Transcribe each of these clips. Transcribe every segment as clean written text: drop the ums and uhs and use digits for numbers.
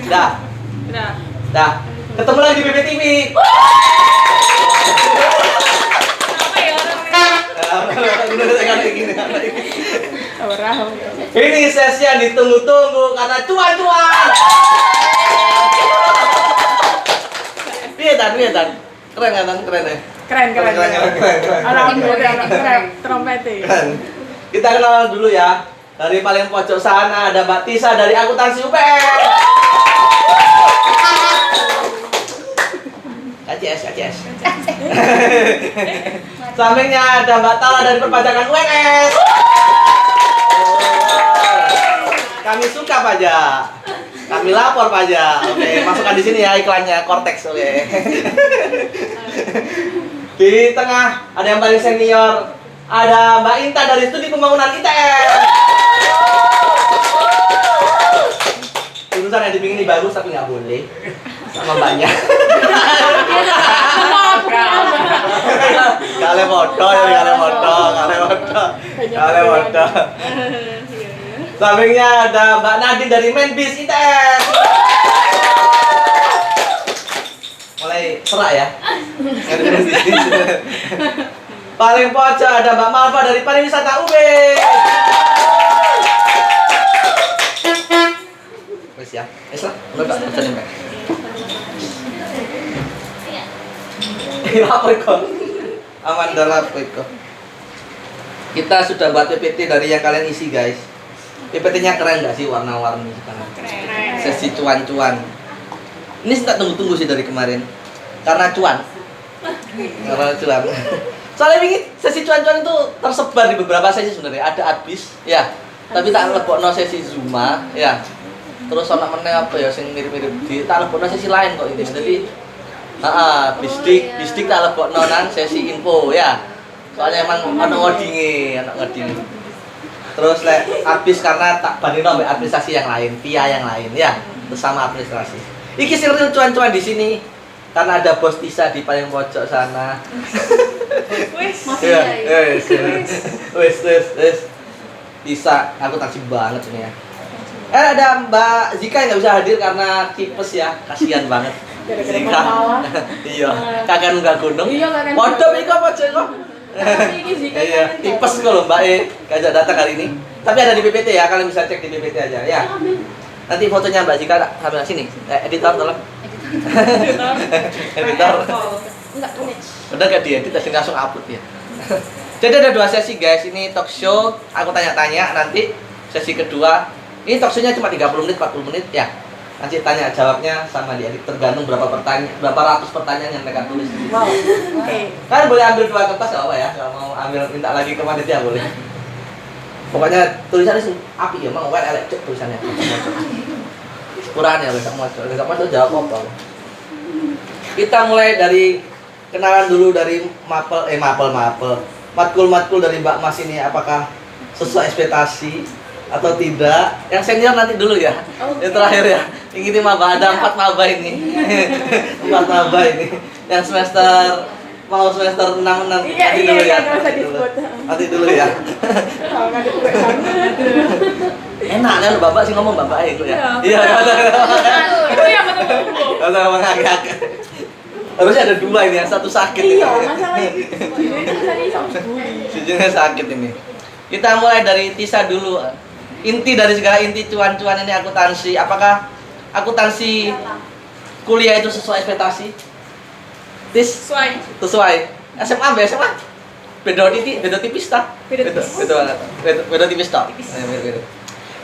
Dah. Dah. Ketemu lagi di BBTV. Ini sesi yang ditunggu-tunggu karena cuan-cuan. Iya tan. Keren kan tan? Keren ya? Keren. Alhamdulillah, keren. Trompetnya. Keren. Kita kenal dulu ya. Dari paling pojok sana ada Mbak Tisa dari akuntansi UPN. KCS. Sampingnya ada Mbak Tala dari perpajakan UNS. Kami suka pajak. Kami lapor pajak. Oke, masukkan di sini ya iklannya Cortex. Oke. Di tengah ada yang paling senior. Ada Mbak Intan dari Studi Pembangunan ITS. Jurusan yang dibikin ini bagus tapi nggak boleh sama banyak. Kale foto. Sampingnya ada Mbak Nadine dari Menbis ITS. Mulai serak ya. Paling pojok ada Mbak Malva dari Pariwisata UB. Wes ya, lah, udah pesan Mbak. Apa kok? Aman dalam kok. Kita sudah buat PPT dari yang kalian isi guys. PPT-nya keren nggak sih warna-warni sekarang? Keren. Sesi cuan-cuan. Ini tak tunggu-tunggu sih dari kemarin. Karena cuan. Soalnya ini sesi cuan-cuan itu tersebar di beberapa sesi sebenarnya. Ada abis, ya. Tapi tak lebokno sesi Zuma, ya. Terus ana meneh apa ya sing mirip-mirip di tak lebokno sesi lain kok ini. Jadi bisdik tak lebokno nang sesi info, ya. Soalnya emang ana ngodinge. Terus abis karena tak bandingno mbek administrasi yang lain, via yang lain, ya. Terus sama administrasi. Iki sing real cuan-cuan di sini. Karena ada Bos Tisa di paling pojok sana. Wes. Wes. Tisa, aku taksi banget ini ya. Ada Mbak Zika yang nggak bisa hadir karena tipes ya, kasihan banget. Zika. Iya, kagak nunggak gunung. Waduh, Iko pojok kok. Iya, tipes kok loh Mbak kagak datang hari ini. Tapi ada di PPT ya, kalian bisa cek di PPT aja ya. Nanti fotonya Mbak Zika sambil sini. Editor tolong. Editor. Udah gak diedit, langsung upload ya. Jadi ada 2 sesi guys. Ini talk show, aku tanya-tanya. Nanti sesi kedua, ini talk show-nya cuma 30 menit, 40 menit ya. Nanti tanya jawabnya sama diedit, tergantung berapa ratus pertanyaan yang mereka tulis. Wow. Kalian boleh ambil 2 kertas gak apa ya. Kalau mau ambil minta lagi ke panitia boleh. Pokoknya tulisannya api ya, mau elek cek tulisannya. Kurang ya, besok mau jawab apa? Kita mulai dari kenalan dulu dari matkul dari Mbak Mas ini apakah sesuai ekspektasi atau tidak? Yang senior nanti dulu ya. Okay. Yang terakhir ya. Ini maba ada 4 maba ini. 4 maba ini. Yang semester 6 nanti dulu ya. Nanti dulu ya. Enak kan Bapak sih ngomong Bapak itu ya. Iya. Itu yang betul-betul. Kalau ngomong agak. Harusnya ada 2 ini, yang satu sakit. Iya, masalahnya. Sejujurnya sakit ini. Kita mulai dari Tisa dulu. Inti dari segala inti cuan-cuan ini akuntansi. Apakah akuntansi kuliah itu sesuai ekspektasi? Sesuai. SMA mbak SMA? Beda tipis tak? Beda tipis tak? Beda.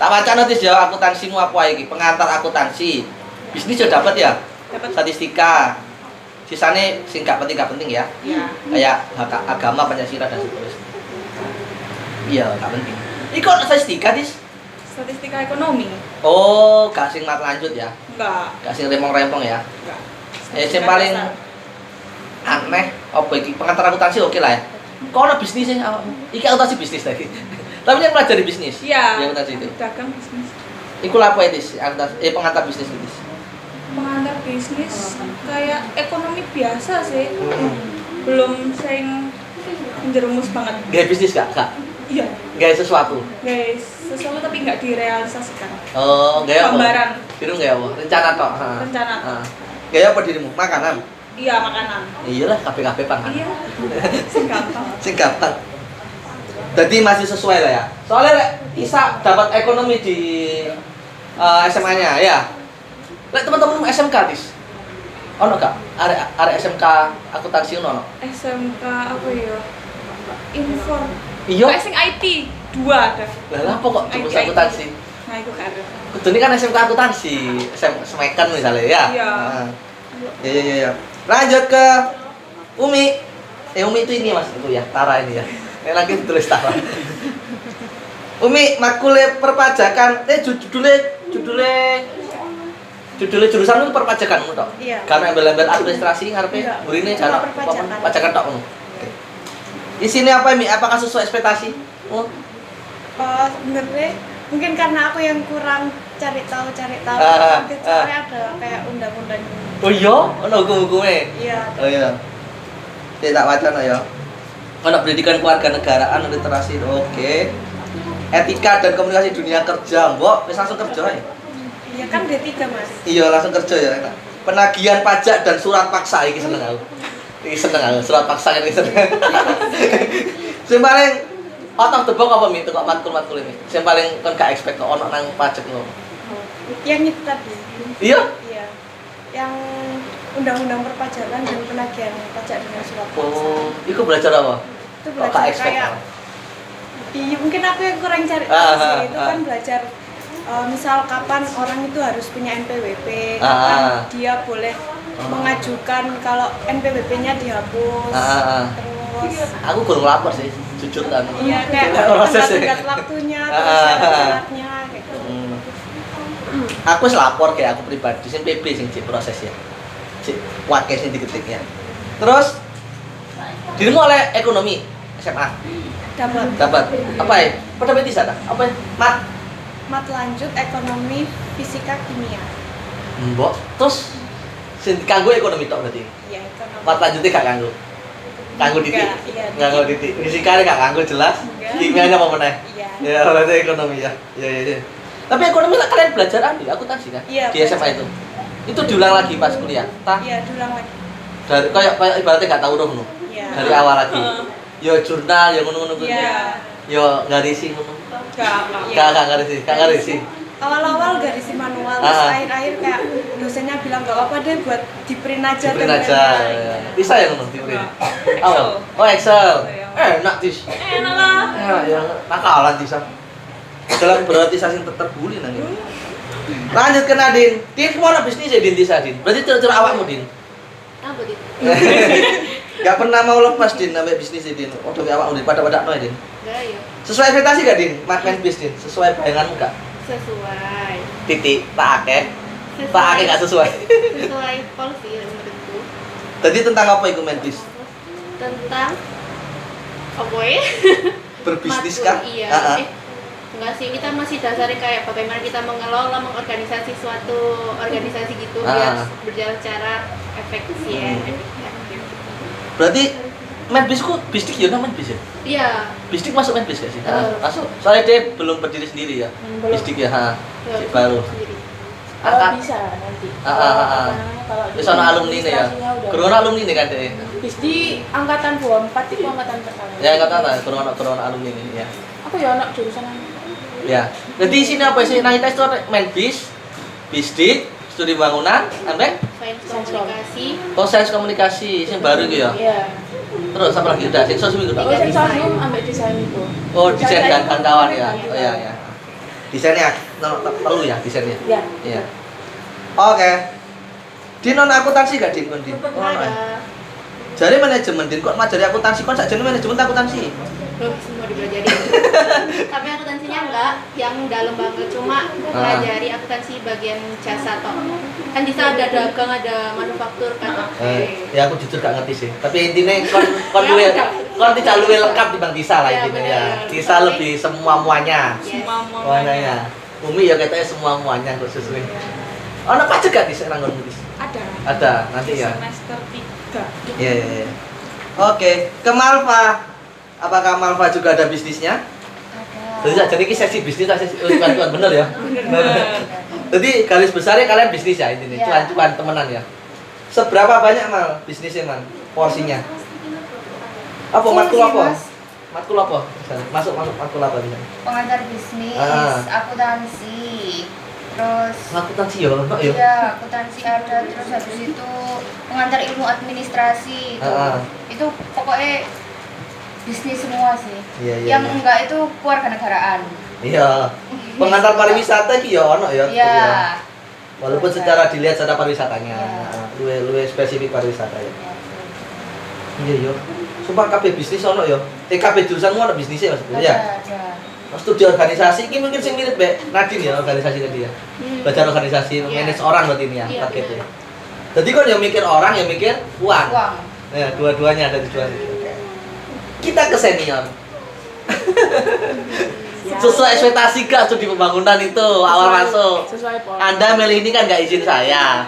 Tak baca notis ya akuntansimu apa iki? Pengantar akuntansi. Bisnis sudah dapat ya? Dapat. Statistika. Sisanya sing gak penting ya. Iya. Kayak agama, Pancasila dan seterusnya. Iya, gak penting. Iku statistika, Dis? Statistika ekonomi. Oh, gak sing mat lanjut ya? Enggak. Gak sing rempong-rempong ya? Enggak. Yang paling aneh apa iki? Pengantar akuntansi oke lah ya. Kok ada bisnisnya? Iki akuntansi bisnis lagi. Tapi yang pelajari bisnis. Iya. Yang akuntansi itu. Dagang bisnis. Iku apa itu? Pengantar bisnis itu. Pengantar bisnis kayak ekonomi biasa sih. Belum sing menjerumus banget. Gaya bisnis gak? Iya. Gaya sesuatu. Guys, sesuatu tapi nggak direalisasikan. Oh, gaya apa? Gambaran. Dirimu gaya apa? Rencana tok. Ha. Rencana. Ha. Gaya apa dirimu? Makanan. Iya, makanan. Iyalah, kabeh-kabeh pangan. Iya. Sing gampang. Sing gampang. Jadi masih sesuai lah ya. Soalnya Rek, Isa dapat ekonomi di SMA-nya ya. Lek teman-teman SMK Tis. Ono gak? Arek SMK akuntansi ono. SMK apa ya? Inform. Iya. Kayak sing IT 2 ada. Lah apa kok jurusan akuntansi? Nah, itu kan ada. Kudune kan SMK akuntansi, Semekan misalnya ya. Iya. Nah. Ya. Lanjut ke Umi. Umi itu ini Mas, itu ya, Tara ini ya. Ini lagi tulis Tara. Umi, makule perpajakan, judulnya jurusan itu perpajakan toh. Iya. Karena embel-embel administrasi ngarepe Iya. murine Cuma cara perpajakan. pajakan tok ngono. Isinya apa Mi? Apakah sesuai ekspektasi? Oh. Sebenarnya mungkin karena aku yang kurang cari tahu soalnya ada kayak undang-undang. Oh iya, ono hukum-hukumnya. Iya. Oh iya. Tidak wacan ya. Ono pendidikan kewarganegaraan, literasi. Oke. Etika dan komunikasi dunia kerja, Mbok. Wis langsung kerja ya. Iya kan D3 Mas. Iya, langsung kerja ya. Penagihan pajak dan surat paksa iki seneng aku. Iki seneng aku, surat paksa ini seneng. Sing paling out of the box apa Mi? Kok matkul-matkul ini. Sing paling kon gak expect kok ono nang pajak ngono. Yang itu tadi. Iya? Iya. Yang undang-undang perpajakan dan penagihan pajak dengan surat paksa. Oh, iku belajar apa? Itu Kok gak belajar expect? kayak iya mungkin aku yang kurang cari tahu Ah, sih. ah, Itu ah. kan belajar misal kapan orang itu harus punya NPWP, Ah, ah. kapan dia boleh mengajukan kalau NPWP-nya dihapus. Terus Aku kurang lapar sih, jujur kan. iya kayak Prosesnya. tenggat waktunya, Ah, terus ah, ah. syarat-syaratnya kayak gitu. Aku wis lapor kayak aku pribadi sing PP sing cek proses ya. Cek wakil sing diketiknya. Terus dirimu oleh ekonomi SMA dapat apa ya? Pada betis ada apa ya? Mat lanjut ekonomi fisika kimia. Mbok. Terus sing kanggo ekonomi tok berarti. Iya, ekonomi. Mat lanjutnya gak kanggo. Kanggo titik. Enggak, iya, Kanggo titik. Fisikanya gak kanggo jelas. Enggak. Kimianya apa meneh? Iya. Ya, berarti ekonomi ya. Iya. Tapi ekonomi lah kalian belajar ambil akuntansi kan? Iya, Di SMA belajar. itu. Itu diulang lagi pas kuliah. Iya, diulang lagi. Dari kayak ibaratnya gak tahu dong Iya. dari awal lagi. Yo jurnal, yo ngono-ngono kuwi. Iya. Yo ngarisi ngono. Enggak. Gak ngarisi. Awal-awal garisi manual, terus Ah. akhir-akhir kayak dosennya bilang gak apa-apa deh buat di-print aja. Di-print template-nya. aja. Iya. Bisa ya ngono di-print. Excel. Awal. Oh, Excel. Iya. Enak tis. Enak lah. Ya nakalan tis. Dalam berartisasi terbuli nang. Lanjut ke Nadine. Din mau bisnis ya Din Tisa Din. Berarti cara awakmu Din. Apa gitu? Gak pernah mau lepas Din sampai bisnis ya Din. Oh, tapi awakmu Din pada no ya Din. Enggak ya. Sesuai ekspektasi gak Din? Main bisnis Din. Sesuai bayanganmu gak? Sesuai. Titik, tak akeh. Tak akeh gak sesuai. Sesuai polisi menurutku. Tadi tentang apa itu main bis? Tentang apa ya? Berbisnis Matkul, kah? Iya. Ah, ah. Enggak sih, kita masih dasarnya kayak bagaimana kita mengelola, mengorganisasi suatu organisasi gitu biar Ah. berjalan secara efisien. Berarti main bisku bistik ya main bis ya? Iya. Bistik masuk main bis gak sih? Masuk. Masuk. Soalnya dia belum berdiri sendiri ya. Belum. Bistik ya, ha. Iya, Baru. sendiri. Kalau bisa nanti. Kalau Wis ana alumni nih ya. administrasinya udah- Kurang alumni nih kan deh. Bis di angkatan 24 itu angkatan pertama. Ya enggak tahu kurang alumni nih ya. Aku ya anak jurusan apa? Ya. Jadi di sini apa sih? Nah, kita itu main bis, bisdik, studi bangunan, sampai Sains komunikasi. sains komunikasi yang baru gitu ya. Iya. Terus apa lagi? Udah, sensor seminggu Oh, tak? sensorium ambil desain itu. Oh, desain dan kawan-kawan ya. Iya. Oh iya ya. Desainnya perlu ya desainnya. Iya. Iya. Oke. Din non akuntansi gak Din kon Din? Oh, Ada. Jari manajemen Din kok ngajari akuntansi kon sakjane manajemen tak akuntansi. Belum semua dipelajari. Tapi akuntansinya enggak yang dalam banget, cuma pelajari akuntansi bagian jasa toh. Kan di sana ada dagang, ada manufaktur kan. Ya aku jujur gak ngerti sih. Tapi intinya kon tidak luwe lengkap di Bang Tisa lah Ya, intinya ya. bener. Tisa lebih semua muanya. Yes. Muanya ya. Umi ya katanya semua muanya kok sesuai. Ono pajak gak Tisa nang ngono Tis? Ada. Ada nanti ya. Semester 3. Iya. Oke, ke Malva. Apakah Malva juga ada bisnisnya? Ada. Jadi jadi ini sesi bisnis, sesi cuan-cuan bener ya. Jadi garis besarnya kalian bisnis ya intinya, Iya. cuan-cuan temenan ya. Seberapa banyak mal bisnisnya man porsinya? Apa Full matkul sih, apa? Mas. Matkul apa? Misalnya, masuk matkul apa misalnya? Pengantar bisnis, Ah. akuntansi, terus Akuntansi ya, no ya. iya akuntansi ada, terus habis itu pengantar ilmu administrasi itu, Ah. itu pokoknya bisnis semua sih. Iya, iya, Yang iya. enggak itu kewarganegaraan. Iya. Pengantar pariwisata iki ya ono ya. Iya. Walaupun secara dilihat ada pariwisatanya. Iya. Luwe spesifik pariwisata ya. Iya yo. Sumpah kabeh bisnis ono ya. TKB jurusanmu ono bisnisnya maksudnya ya. Ada. Studi organisasi ini mungkin sing mirip Mbak Nadine ya organisasi tadi ya. Belajar organisasi, Iya. manage orang berarti ini ya, Iya, targetnya. Jadi kan yang mikir orang, yang mikir uang. Uang. Ya, dua-duanya ada tujuan. Kita ke senior. Sesuai ekspektasi gak studi pembangunan itu awal masuk. Sesuai pola. Anda milih ini kan gak izin saya.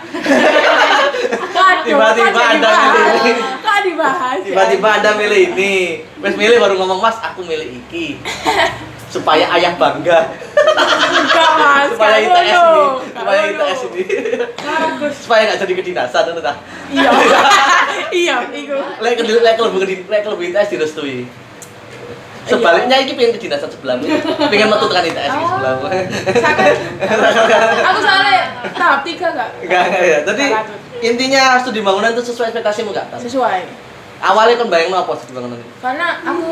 Waduh, Tiba-tiba kok Anda dibahas? milih ini. Kok dibahas? ya? Tiba-tiba Anda milih ini. Wes milih baru ngomong, "Mas, aku milih iki." Supaya ayah bangga. Enggak, Mas. Supaya Gak ITS ini. ngono. Supaya Gak ITS ngono. ini. Bagus. Supaya gak jadi kedinasan itu dah. Iya. Iya, iku. Lek kalau ITS direstui. Sebaliknya iki pengen kedinasan sebelahmu. Pengen metu tekan ITS iki sebelahmu. Aku soalnya tahap 3 enggak? Enggak ya. Jadi Enggak patut. intinya studi bangunan itu sesuai ekspektasimu enggak? Sesuai. Awalnya kan bayangno apa studi bangunan itu? Karena aku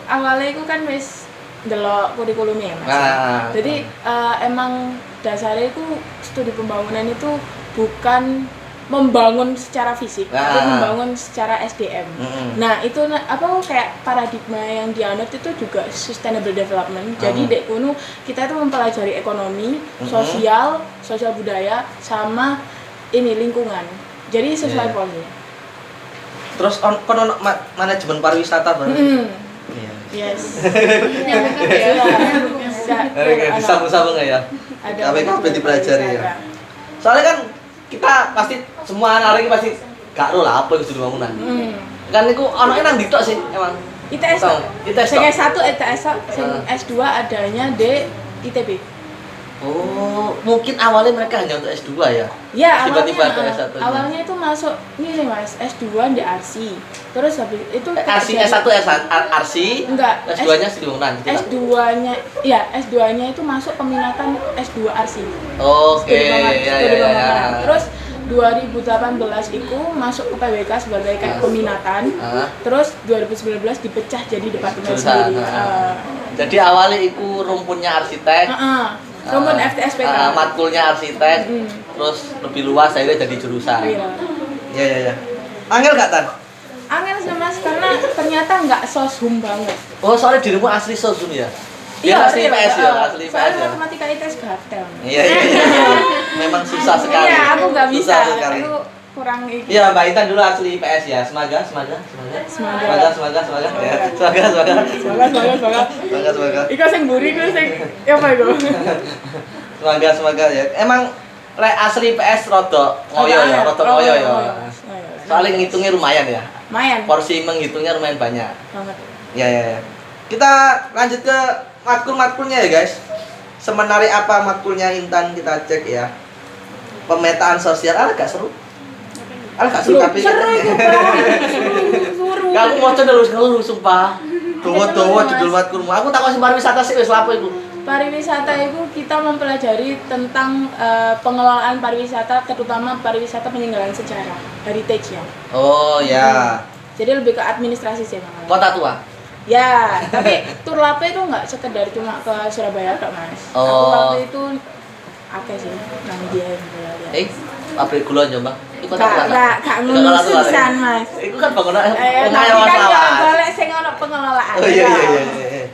awalnya itu kan wis delok kurikulumnya ya, Mas. Nah. Jadi emang dasarnya itu studi pembangunan itu bukan membangun secara fisik, tapi Nah. membangun secara SDM. Mm-mm. Nah, itu apa kayak paradigma yang dianut itu juga sustainable development. Jadi dek kuno kita itu mempelajari ekonomi, sosial budaya sama ini lingkungan. Jadi sesuai Iya. polnya. Terus ono manajemen pariwisata baru. Iya. Yes. Nyambung ya. Bisa. Oke, disambung-sambung nggak ya? Ada KPKB dipelajari ya. ada. Soalnya kan kita pasti semua anak ini pasti gak tahu lah apa itu studi bangunan. Kan itu anaknya nang ditok sih emang. ITS Tahu, ITS Sing tok. S1 ITS tok, sing S2 adanya di ITB. Oh, mungkin awalnya mereka hanya untuk S2 ya. Ya, Tiba-tiba ada awalnya, S1 -nya. awalnya itu masuk ini Mas, S2 di RC. Terus habis itu RC jadi- S1 RC, enggak, S2-nya studi bangunan. gitu lah. S2-nya ya, S2-nya itu masuk peminatan S2 RC. Oke, Studi bangunan, ya studi ya bangunan. ya. Terus 2018 itu masuk ke PWK sebagai kayak peminatan. Terus 2019 dipecah jadi departemen Jurusan, sendiri. Jadi awalnya itu rumpunnya arsitek, Rumpun FTSPK. matkulnya arsitek, Mm. terus lebih luas akhirnya jadi jurusan. Iya. Iya iya iya. Angel gak Tan? Angel sih Mas, karena ternyata nggak soshum banget. Oh soalnya dirimu asli sosum ya? Dia asli iya, IPS ya, asli IPS soalnya ya. matematika ITS gatel. Iya iya iya. Memang susah sekali. Iya, aku nggak bisa. Susah sekali. Aku kurang ini. Iya, Mbak Intan dulu asli IPS ya. Semoga. Semoga. Ya. Semoga. Semoga. Iku sing mburi ku sing apa iku? Semoga ya. Emang lek asli IPS rada ngoyo ya, rada ngoyo ya. Soalnya ngitungnya lumayan ya. Lumayan. Porsi menghitungnya lumayan banyak. Banget. Ya ya ya. Kita lanjut ke matkul-matkulnya ya, guys. Semenarik apa matkulnya Intan kita cek ya. Pemetaan sosial gak seru? Gak seru tapi Seru iku, Bang. Seru. Kamu mau ngelus sumpah. Dowo-dowo judul matkulmu. Aku takut sih pariwisata sih wis lapo iku. Pariwisata itu kita mempelajari tentang pengelolaan pariwisata, terutama pariwisata peninggalan sejarah, heritage ya. Oh ya. Jadi lebih ke administrasi sih Bang. Kota tua. Ya, tapi tur lape itu nggak sekedar cuma ke Surabaya tok Mas. Aku Oh. waktu itu akeh sih nang dia gitu ya. Pabrik gula Jombang. Iku kota tua. Gak ngono sisan Mas. Iku kan bangunan Tapi omahe kan lawas. golek sing ono pengelolaan. Oh iya iya iya.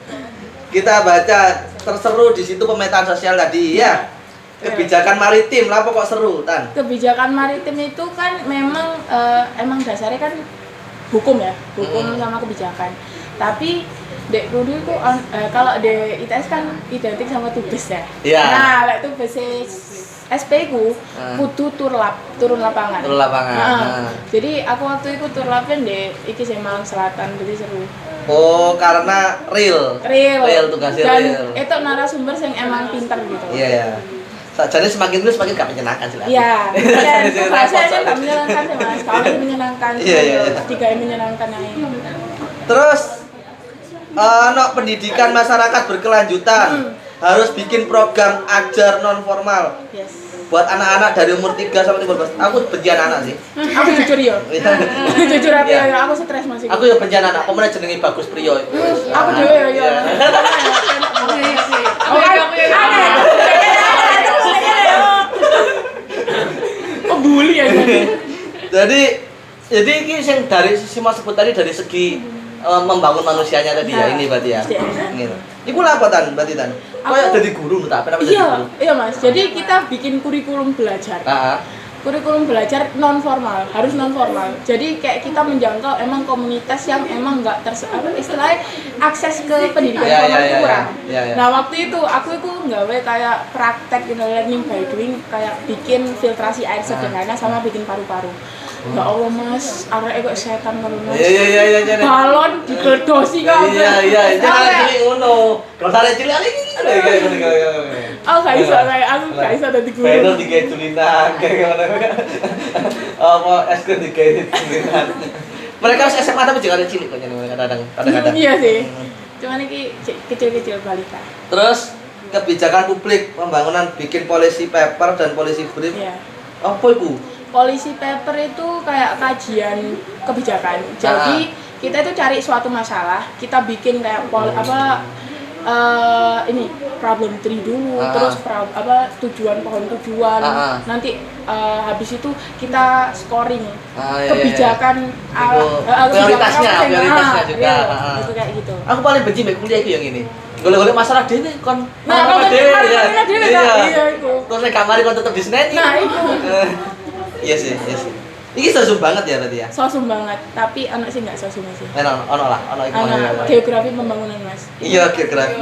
Kita baca terseru di situ pemetaan sosial tadi ya. Kebijakan maritim lah kok seru Tan. Kebijakan maritim itu kan memang emang dasarnya kan hukum ya, hukum sama kebijakan. Tapi dek dulu itu kalau di ITS kan identik sama tugas ya. Iya. Nah, lek tugas SP ku kudu turun lapangan. Turun lapangan. Nah. Jadi aku waktu itu tur lapangan di iki sing Malang Selatan, jadi seru. Oh, karena real tugasnya Dan real. itu narasumber yang emang pinter gitu. Iya ya. Jadi semakin dulu semakin gak menyenangkan sih lah. Iya. Dan Jadi bahasanya repot gak menyenangkan sih Mas. Kalau yang menyenangkan, Iya. tiga yang menyenangkan aja. Terus pendidikan masyarakat berkelanjutan harus bikin program ajar non formal Yes. buat anak-anak dari umur 3 sampai 15. Aku benci anak sih. Aku jujur ya. Jujur apa Iya. ya, aku stres masih. Aku ya benci anak. Aku mana jenenge Bagus Priyo. Aku dhewe ya. Oh bully ya. Jadi ini yang dari sisi Mas sebut tadi dari segi membangun manusianya tadi ya, ini berarti ya. Gitu. Iku lah apa Tan, berarti Tan? Kayak jadi guru entah apa jadi guru. Iya Mas. Jadi kita bikin kurikulum belajar. Kurikulum belajar non formal, harus non formal. Jadi kayak kita menjangkau emang komunitas yang emang nggak istilahnya akses ke pendidikan formal itu kurang. Nah waktu itu aku nggawe kayak praktek learning by doing, kayak bikin filtrasi air sederhana sama bikin paru-paru. Ya Allah Mas, arek kok setan kalau Mas. Iya. Balon digledosi kabeh. Iya. Jangan cilik ngono. Kalau sare cilik Oh, gak iso kayak aku gak iso dadi guru. Pedal digawe tulinan kayak gimana. Apa es krim digawe tulinan. Mereka harus SMA tapi juga ada cilik kok kadang-kadang. Iya sih. Cuman ini kecil-kecil balita. Terus kebijakan publik, pembangunan bikin policy paper dan policy brief. Iya. Apa itu? Policy paper itu kayak kajian kebijakan. Jadi kita itu cari suatu masalah, kita bikin kayak ini problem tree dulu, terus tujuan pohon tujuan. Nanti habis itu kita scoring kebijakan prioritasnya juga. Itu kayak gitu. Aku paling benci mek kuliah itu yang ini. Golek-golek masalah dhewe kon. Nah, kalau dhewe ya. Iya itu. Terus nek kamar kon tetep diseneni. Nah, itu. Iya sih. Ini sosum banget ya berarti ya? Sosum banget, tapi anak sih nggak sosum sih. Ono iku. Geografi pembangunan Mas. Iya, geografi.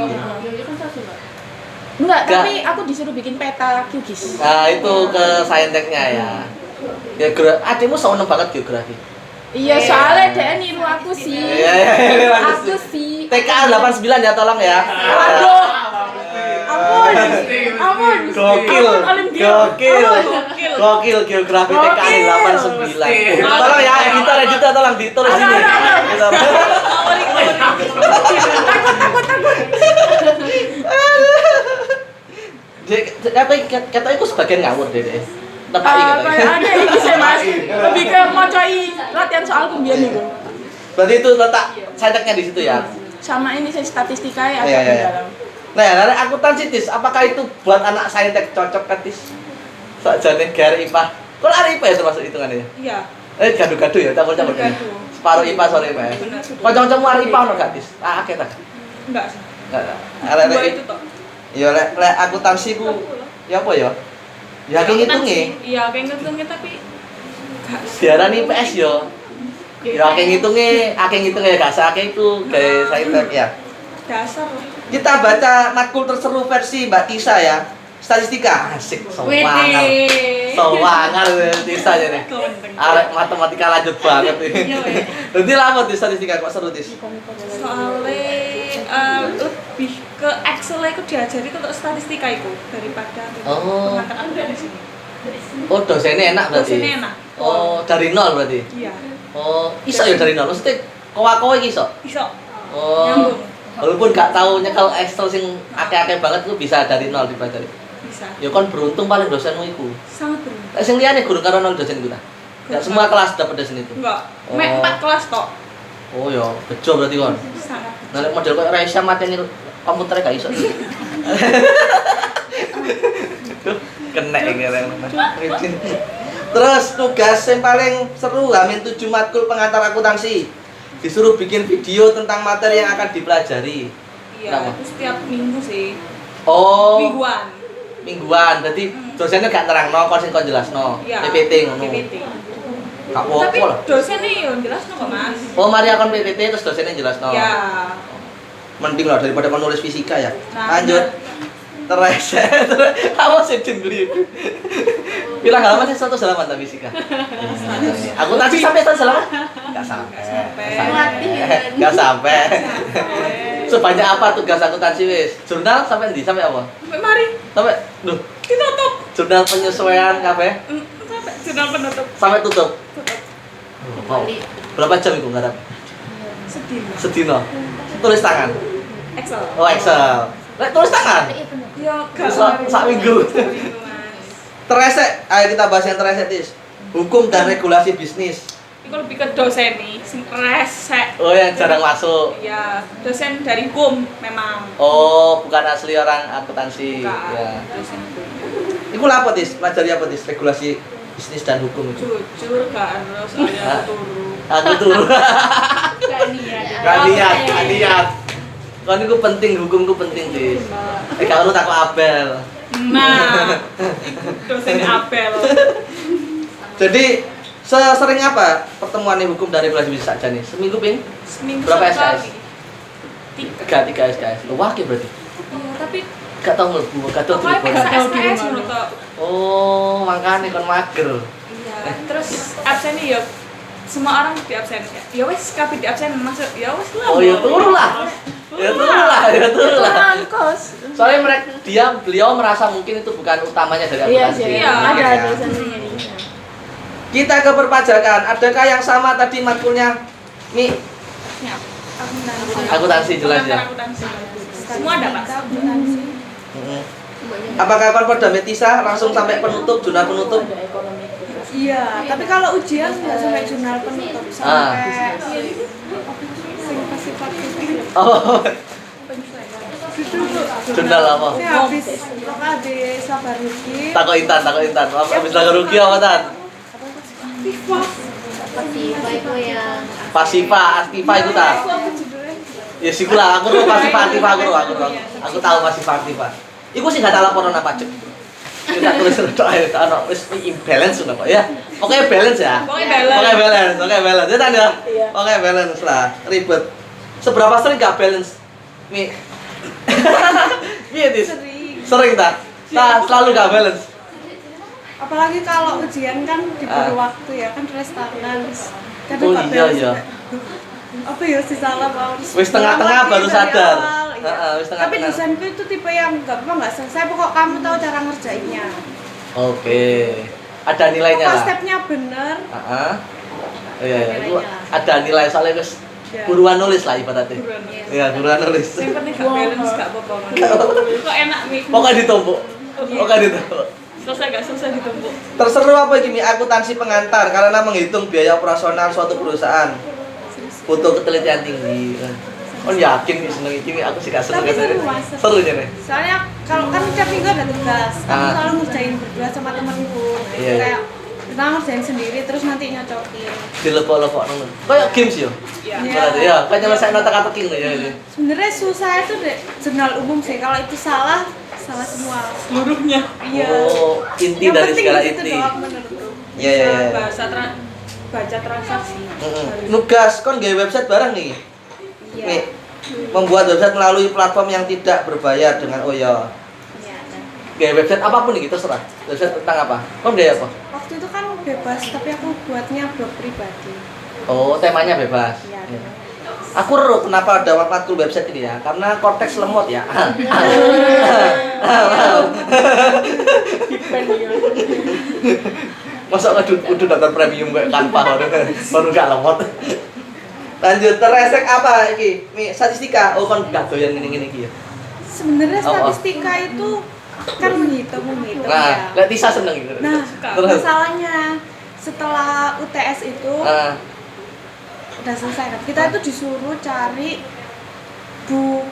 Enggak, tapi aku disuruh bikin peta QGIS. Nah, itu ke sainteknya ya. Adikmu seneng banget geografi. Iya, soalnya dia niru aku sih. Iya. Aku sih. TKA 89 ya, tolong ya. Aduh. Ampun. Gokil geografi TKA 89. Tolong ya, editor tolong ditulis sini. Takut. Kata aku sebagian ngawur deh. Kayak ada ini sih Mas. Lebih ke mocoi latihan soal kumbian itu. Berarti itu letak sainteknya di situ ya. Sama ini sih statistika ya agak Iya. mendalam. Nah, akuntansi Tis, apakah itu buat anak saintek cocok kan Tis? Sakjane gare IPA. Kok ada IPA ya termasuk hitungannya? Iya. Gadu-gadu ya, campur-campur. Separuh IPA sore IPA. Kanca-kancamu arep IPA ono gak Tis? Akeh ta? Enggak sih. Enggak. Itu toh. Ya lek akuntansi ku ya apa ya? Ya akeh ngitunge. Iya, kayak ngitungnya tapi Diarani PS yo. Ya akeh ngitunge gak sakeh itu gawe saintek ya. dasar lah. Kita baca matkul terseru versi Mbak Tisa ya. Statistika. Asik, sewangar Tisa aja nih. Arek matematika lanjut banget ini. Nanti lama di statistika kok seru Tis. Soalnya lebih ke Excel aku diajari untuk statistika itu daripada pengangkatan dari sini. Oh, dosennya enak berarti. Dosennya enak. Oh, dari nol berarti. Iya. Oh, iso ya dari nol. Maksudnya kowe iki iso. Iso. Oh. Nyambung. Walaupun gak tahu nyekel Excel sing akeh-akeh banget tuh bisa dari nol dipelajari. Bisa. Ya kon beruntung paling dosenmu iku. Sangat beruntung. Sing liyane guru karo nol dosen iku ta. Enggak semua kelas dapat dosen itu. Enggak. Oh. Mek 4 kelas tok. Oh ya, bejo berarti kon. Sangat. Nah, lek model koyo Raisa mateni komputer gak iso. Kena iki. Terus tugas yang paling seru H-7 matkul pengantar akuntansi. Disuruh bikin video tentang materi yang akan dipelajari. Iya, itu setiap minggu sih. Oh. Mingguan. Berarti dosennya gak nerangno kon sing kon jelasno. Iya. PPT ngono. PPT. Gak Tapi apa-apa lah. dosennya yo jelas kok, Mas. Oh, mari akon PPT terus dosennya jelasno. Ya. Mending lah daripada menulis fisika ya. Nah, Lanjut. Teresek. Kamu sih jengli. Bilang halaman sih 100 halaman tapi fisika. Akuntansi sampai 100 halaman? Enggak sampai. Enggak sampai. Sebanyak apa tugas akuntansi wis? Jurnal sampai ndi? Sampai apa? Sampai mari Sampai duh, ditutup. jurnal penyesuaian kabeh Sampai jurnal penutup. sampai tutup. Tutup. Wow. Berapa jam itu ngarap? Sedih. Sedino. Tulis tangan. Excel. Oh, Excel. Lek tulis tangan. Ya, gak Sak minggu. Teresek. Ayo kita bahas yang teresek, Tis. Hukum dan regulasi bisnis. Iku lebih ke dosen nih, sing resek. Oh, yang jarang masuk. Iya, dosen dari hukum memang. Oh, bukan asli orang akuntansi. Bukan, Ya. dosen hukum. Iku apa, Tis? Pelajari apa, Tis? Regulasi bisnis dan hukum itu. Jujur gak harus soalnya turu. Aku turu. Gak niat. Gak niat, gak niat. Kan itu penting, hukum itu penting, Tis. Kalau lu takut Abel. Nah, dosen Abel. Jadi, sering apa pertemuan hukum dan regulasi bisnis saja nih? Seminggu, Pin? Seminggu Berapa sekali. SKS? 3 SKS. Lu wakil berarti? Iya, tapi Gak tau mlebu, gak tau pokoknya telepon. pengen SKS menurut aku. Oh, makanya kon mager. Iya, terus absen ya semua orang di absen ya wes kabeh di absen maksud ya wes lah. Oh, ya turu lah. Ya turu lah, ya turu lah. Angkos. Soalnya beliau merasa mungkin itu bukan utamanya dari Iya akuntansi. sih. Iya. Ada dosennya. Kita ke perpajakan. Adakah yang sama tadi matkulnya? Mi, Ya, akuntansi jelas ya. Akuntansi. Semua ada Mas. Mm-mm. Apakah konform Metisa langsung sampai penutup, jurnal penutup? Ada ekonomi. Iya, tapi kalau ujian nggak sampai jurnal penutup, sampai sing sifat itu. Oh, jurnal apa? Saya habis lokal di Sabaruki. Takut Intan. Habis laga rugi apa Tan? Pasifa itu yang Pasifa, Aktiva itu tak? Ya sih kula, aku tahu Pasifa, Aktiva aku tahu Pasifa, Aktiva. Iku sih gak tak laporan apa cek. Kita tulis tok ae ono wis imbalance ngono kok ya. Oke balance ya. Oke, balance. Oke balance. Ya Tan ya. Iya. Oke balance lah, ribet. Seberapa sering gak balance? Mi. Iya, Tis. Sering tak? Nah, selalu gak balance. Apalagi kalau ujian kan diberi Ah. waktu ya, kan restanan. Oh iya iya. Apa ya sih salah Pak? Wis tengah-tengah baru sadar. Iya. Heeh, wis Tapi tengah-tengah. dosenku itu tipe yang nggak apa-apa nggak selesai, pokok kamu tahu cara ngerjainnya. Oke. Ada nilainya Pokok lah. stepnya bener. Heeh. Iya iya. Itu Nilainya. ada nilai soalnya wis Ya. buruan nulis lah ibaratnya. Buruan. Iya, buruan nulis. Yang penting gak balance gak apa-apa. Kok enak Mi? Pokoknya ditumpuk. Pokoknya ditumpuk. Selesai gak selesai ditumpuk. Terseru apa gini akuntansi pengantar karena menghitung biaya operasional suatu perusahaan. Butuh ketelitian tinggi. Oh yakin nih seneng ini aku sih gak seneng Tapi seru, katanya. Mas. Seru ya nih. Soalnya kalau kan tiap minggu ada tugas, kamu Ah. selalu ngerjain berdua sama temanku. Iya, iya. Kayak kita ngerjain sendiri terus nanti nyocokin. Dilepok-lepok nonton. Kayak games ya. Iya. Berarti ya, kayak nyelesain nota-kata king ya ini. Sebenarnya susah itu deh jurnal umum sih. Kalau itu salah semua. Seluruhnya. Iya. Oh, inti Yang dari penting segala di situ inti. doang menurutku. Iya iya iya. Baca transaksi. Nugas kon gawe website bareng nih. Iya. Nih. Membuat website melalui platform yang tidak berbayar dengan Iya. Oyo. ada. Gawe website apapun nih kita serah. Website tentang apa? Kon gawe apa? Waktu itu kan bebas, tapi aku buatnya blog pribadi. Oh, temanya bebas. Iya. Iya. Aku ero kenapa ada matkul website ini ya? Karena konteks lemot ya. Masa udah daftar premium kayak tanpa baru gak lemot. Lanjut teresek apa iki? Mi statistika. Oh kon gak doyan ngene-ngene iki ya. Sebenarnya Oh, oh. statistika itu kan menghitung Nah, ya. lek Tisa seneng gitu. Nah, Terus? masalahnya setelah UTS itu Ah, udah selesai kan. Kita itu disuruh cari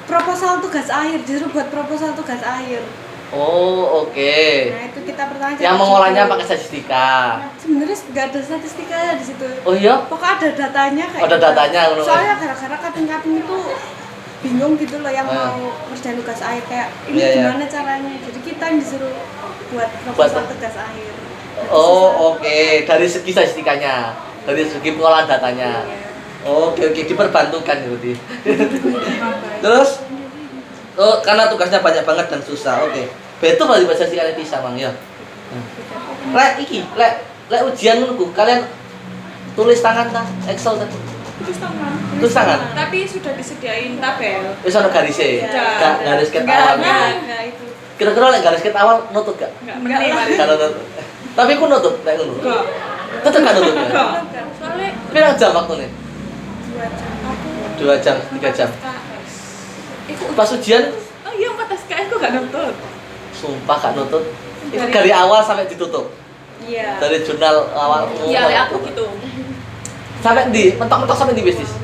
proposal tugas akhir, disuruh buat proposal tugas akhir. oh, oke. Nah, itu kita pertama Yang mengolahnya pakai statistika. Sebenarnya nggak ada statistikanya di situ. Oh iya? Pokoknya ada datanya kayak Ada gitu. datanya, ngono. Soalnya gara-gara kating-kating itu bingung gitu loh yang Ah. mau ngerjain tugas akhir kayak ini Iya, iya. gimana caranya. Jadi kita yang disuruh buat Buat proposal apa? tugas akhir. Oh, oke. Dari segi statistikanya, dari segi pengolahan datanya. Iya. Oke, diperbantukan berarti. Terus Oh, karena tugasnya banyak banget dan susah. Oke. Betul lah dibaca si kalian bisa, Mang ya. Lek ujian menunggu kalian tulis tangan ta, Excel ta. Tulis tangan. Tapi sudah disediain tabel. Wis ana garisnya. Sudah. Gak garis ket Enggak, awal. enggak itu. Kira-kira lek garis ket awal nutut gak? Enggak. Kalau nutut. Tapi aku nutut lek ngono. Enggak. Tetep gak nutut. Ya? Enggak. Soalnya Pirang jam waktunya? 2 jam, 3 jam. SKS. Pas ujian Oh iya 4 SKS kok gak nonton. sumpah gak nutut. Itu dari awal sampai ditutup. Iya. Dari jurnal awal. Iya, kayak aku gitu. Sampai di mentok-mentok sampai di bisnis.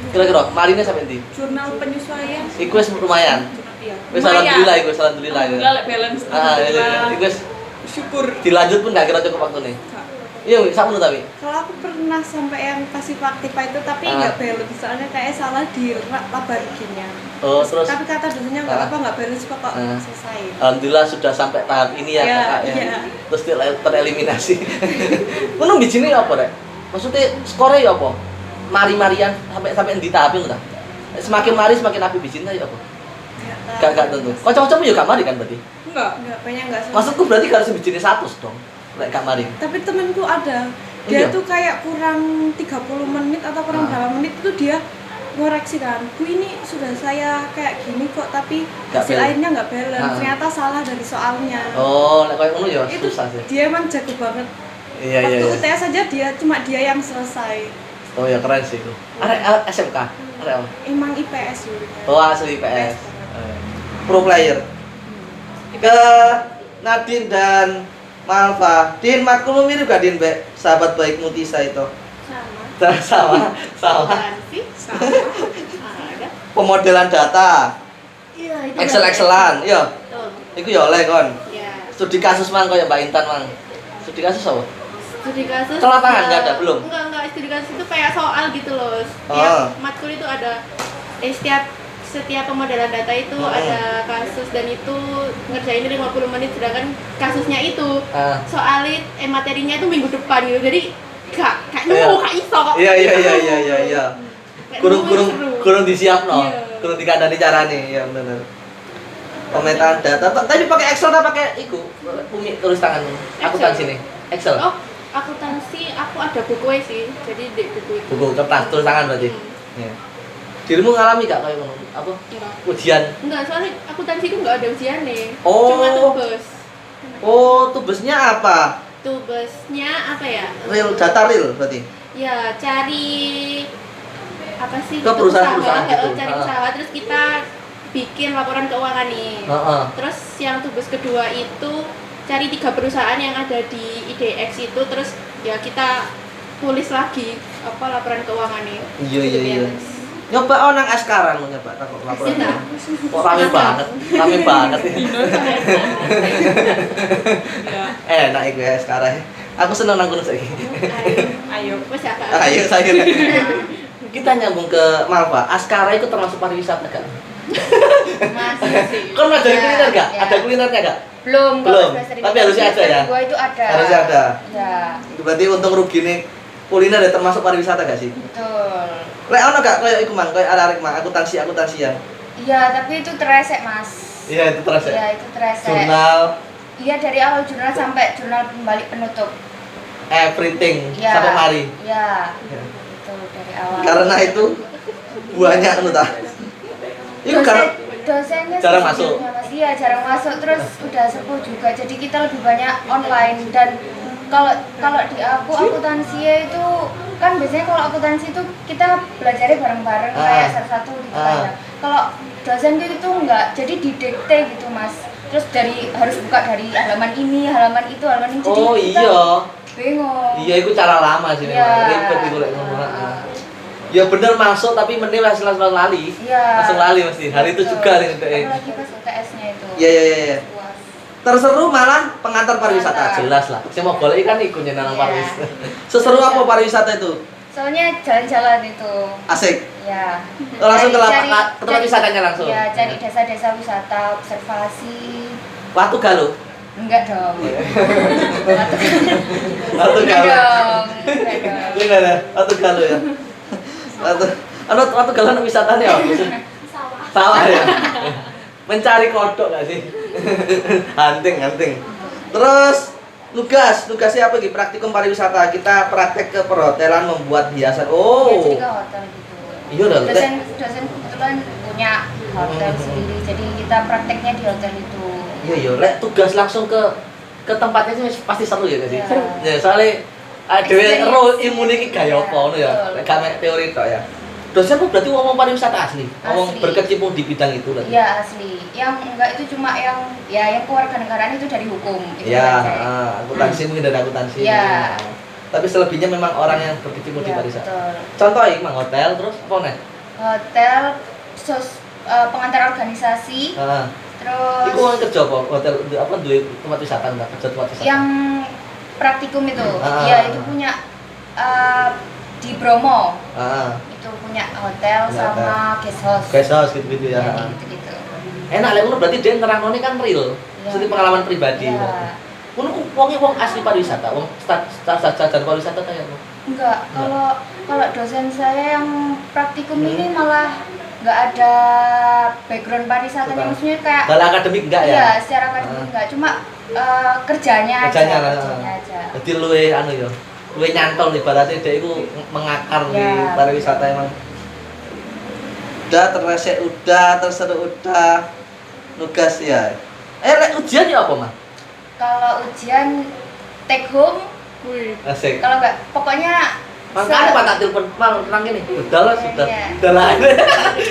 Kira-kira marinya sampai di. Jurnal penyesuaian. Iku wis lumayan. Iya. Wis alhamdulillah iku alhamdulillah. Alhamdulillah lek balance. Ah, iya. Iku wis Syukur. dilanjut pun gak kira cukup waktu nih. Iya, sakmono tapi. Kalau aku pernah sampai yang pasif aktif itu tapi Ah. nggak balance soalnya kayak salah di labarikinnya. Oh, terus Tapi kata dosennya nggak Ah. apa nggak balance kok Ah. selesai. alhamdulillah sudah sampai tahap ini ya, Iya, Kakak ya. iya. Terus tereliminasi. Ngono bijine apa rek? Maksudnya skornya ya apa? Mari-marian sampai di tahap itu ta? Semakin mari semakin api bijine ya apa? Gak tentu. Kanca-kancamu ya gak mari kan berarti? Enggak. Nggak banyak nggak selesai. Maksudku berarti harus bijine 100 dong. Lek gak mari. Tapi temenku ada Iya. dia tuh kayak kurang 30 menit atau kurang berapa menit itu dia ngoreksi kan, Bu ini sudah saya kayak gini kok tapi Nggak hasil balance. akhirnya nggak balance, Ah. ternyata salah dari soalnya. Oh, lek koyo ngono ya Itu susah sih. dia emang jago banget. Iya iya. Waktu iya. UTS saja cuma dia yang selesai. Oh ya keren sih itu. Arek SMK. Arek apa? Emang IPS dulunya. Oh asli PS. Pro player. Ke Nadine dan Malva. Din, matkul mirip gak Din, Mbak? Sahabat baik Mutisa itu. Sama. Sama. Apaan sih? Sama. Ada. Pemodelan data. Iya, itu. Excel-Excelan, iya. Betul. Iku ya oleh kon. Iya. Studi kasus mang koyo Mbak Intan mang. Studi kasus apa? Studi kasus. Ke lapangan ya, nggak ada, belum? Enggak, studi kasus itu kayak soal gitu loh. Oh. Setiap matkul itu ada setiap pemodelan data itu ada kasus dan itu ngerjain 50 menit sedangkan kasusnya itu Ah. soalnya materinya itu minggu depan gitu. Jadi gak Iya. nunggu gak iso kok. Iya. Kayak Kurung nunggu seru. kurung disiapno. Iya. Kurung dikandani carane, ya bener. Pemetaan data, tapi pakai Excel atau pakai iku? Umi tulis tangan. Aku Excel. tan sini. Excel. Oh, akuntansi aku ada buku sih. Jadi di buku itu. Buku kertas tulis tangan berarti. Iya. Dirimu ngalami gak kayak ngono? Apa? Enggak. Ujian. Enggak, soalnya akuntansi itu enggak ada ujian nih. Oh. Cuma tugas. Oh, tugasnya apa? Tugasnya apa ya? Real data real berarti. Ya, cari apa sih? Ke perusahaan-perusahaan usaha, gitu. cari Ah. usaha terus kita bikin laporan keuangan nih. Heeh. Terus yang tugas kedua itu cari 3 perusahaan yang ada di IDX itu terus ya kita tulis lagi apa laporan keuangannya. Iya. Nyoba nang sekarang nyoba takut laporan. Iya. Kok rame banget. Rame banget. Iya. Enak iku ya sekarang. Aku seneng nang kono saiki. Ayo. Wes ya, Kak. Ayo saya. Kita nyambung ke Malva. Askara itu termasuk pariwisata gak? Masih sih. Kan ngajari Ya, kuliner gak? ya. Ada kulinernya gak? Belum, Belum. kalau semester Tapi tiga. harusnya ada ya? Semester dua itu ada. Harusnya ada. Ya, Berarti untung rugi nih kuliner ya termasuk pariwisata gak sih? betul. Lek ono gak koyo iku mang, koyo arek-arek mang akuntansian. Iya, tapi itu teresek, Mas. Iya itu terus ya. Iya, itu teresek. Jurnal Iya, dari awal jurnal sampai jurnal pembalik penutup. everything Iya. sampai mari. Iya, Ya. itu dari awal. Karena itu banyak anu ta. Itu karena Dosennya sih jarang masuk. sebenarnya, Mas. Iya, jarang masuk terus udah sepuh juga. Jadi kita lebih banyak online dan kalau di akuntansi itu kan biasanya kalau akuntansi itu kita belajarnya bareng-bareng kayak satu-satu gitu kan ya. Kalau dosen itu enggak, jadi didikte gitu, Mas. Terus harus buka dari halaman ini, halaman itu, halaman ini. Jadi oh kita iya. bingung. Iya itu cara lama sih Iya. memang. Ribet iku lek ngono. Heeh. Ya bener masuk tapi meneh langsung lali. Iya. Langsung lali mesti. Hari itu Betul. juga nih Dek. Apalagi pas UTS-nya itu. Iya. Puas. Terseru malah pengantar pariwisata. Pengantar. Jelas lah. Saya mau golek kan ikut nyenang Iya. pariwisata. Seseru apa pariwisata itu? Soalnya jalan-jalan itu. Asik. Ya. Oh, langsung ke Cari- tempat wisatanya langsung. Iya, cari desa-desa wisata, observasi. Watu Galuh. Enggak dong. Watu Watu Enggak Galuh. dong. Enggak dong. Gimana? Watu Galuh ya. Watu Galuh wisatanya apa? Salah ya. Mencari kodok gak sih? Hunting. Terus tugasnya apa lagi? Praktikum pariwisata. Kita praktek ke perhotelan membuat hiasan. Ya, Oh. jadi ke hotel gitu. Iya udah. Dosen kebetulan punya hotel sendiri, jadi kita prakteknya di hotel itu. Iya, rek tugas langsung ke tempatnya sih pasti seru ya sih. Iya. Ya, soalnya ada Experience. role ilmu ini kayak Iya, apa ngono ya. betul. Lek gak teori tok ya. Dosen tuh berarti ngomong pariwisata asli. Ngomong Asli. berkecimpung di bidang itu berarti. Iya asli. Yang enggak itu cuma yang kewarganegaraan itu dari hukum. Itu Ya, belajar. akuntansi mungkin dari akuntansi. Iya. Tapi selebihnya memang orang yang berkecimpung di Iya, pariwisata. betul. Contoh mang hotel terus apa nih? Hotel, pengantar organisasi, terus Iku wong kerja apa? Hotel apa duwe tempat wisata enggak kerja tempat wisata? yang praktikum itu, Ah. ya itu punya di Bromo, Ah, itu punya hotel Punya sama guest house. guest house gitu-gitu ya. Ya, gitu-gitu. Enak lek ngono berarti dia nerangno kan real. Iya. Maksudnya pengalaman pribadi. Iya. Ngono ku wong asli pariwisata, wong sarjana pariwisata kayak ngono. Enggak, kalau dosen saya yang praktikum Hmm. ini malah nggak ada background pariwisata, Bukan. maksudnya kayak Dalam akademik enggak ya? iya secara akademik enggak, cuma kerjanya Kerjanya lah. aja. Jadi luwe anu ya. Luwe nyantol ibaratnya dia itu mengakar di Ya. pariwisata emang. Udah terresek udah, terseru udah. Nugas ya. Lek ujian ya apa, Mah? Kalau ujian take home, Wih. Asik. kalau nggak pokoknya Makanya Pak tak telepon mal tenang gini. Udah lah sudah. Iya. Udah lah.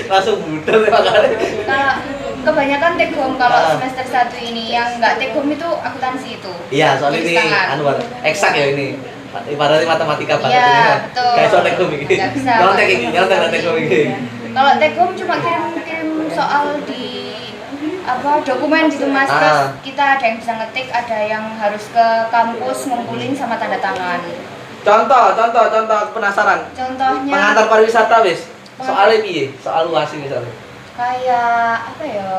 Langsung budal makanya. kalau kebanyakan take home kalau Ah. semester 1 ini yang nggak take home itu akuntansi itu. Iya, soalnya Tulis ini tangan. anu eksak ya ini. Ibaratnya matematika banget Iya, ini. betul. Kayak soal teknik ini. Nggak bisa. Nyontek ini, nyontek teknik ini. Kalau take home cuma kirim soal di dokumen gitu Mas. Ah. Terus kita ada yang bisa ngetik, ada yang harus ke kampus ngumpulin sama tanda tangan. Contoh, aku penasaran. Contohnya Pengantar pariwisata wis. Soalnya piye? Soal UAS misalnya. kayak apa ya?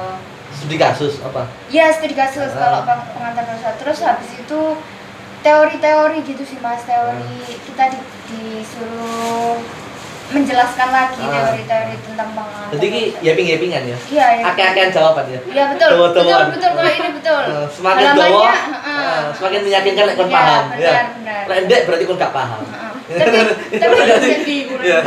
Studi kasus apa? Ya studi kasus Ah. kalau pengantar pariwisata. Terus habis itu teori-teori gitu sih Mas, teori kita disuruh menjelaskan lagi Ah. teori-teori tentang pengantar. Jadi ki yaping-yapingan ya. Iya, ya. Akeh-akehan jawaban ya. Iya betul. Dawa-dawaan. Betul kalau ini betul. Semakin Halamannya, dawa, heeh. semakin meyakinkan lek kon Iya, paham. benar. Lek ndek berarti kon gak paham. Heeh. Tapi Iya.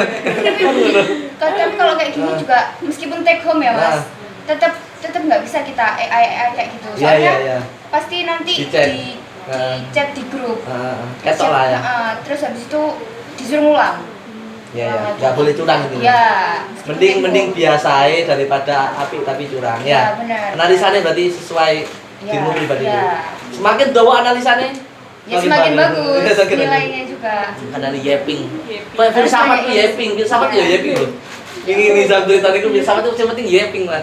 tapi kalau kayak gini juga meskipun take home ya Mas, Ah. tetap nggak bisa kita AI kayak gitu. Iya, Soalnya iya. pasti nanti Dicek. di Ah. chat di grup. Ketok lah ya. Terus habis itu disuruh ngulang. Iya, ya. Gak boleh curang gitu. Ya. Mending biasain daripada apik tapi curang ya. Ya, benar. Analisanya berarti sesuai Ya, dirimu pribadi. ya. Semakin dawa analisanya Ya semakin bagus Ya, semakin nilainya juga. Ada di yapping. Yapping. Kayak filsafat tuh Harus yapping, filsafat ya Iya. yapping loh. Ini satu tadi itu filsafat itu yang penting yapping lah.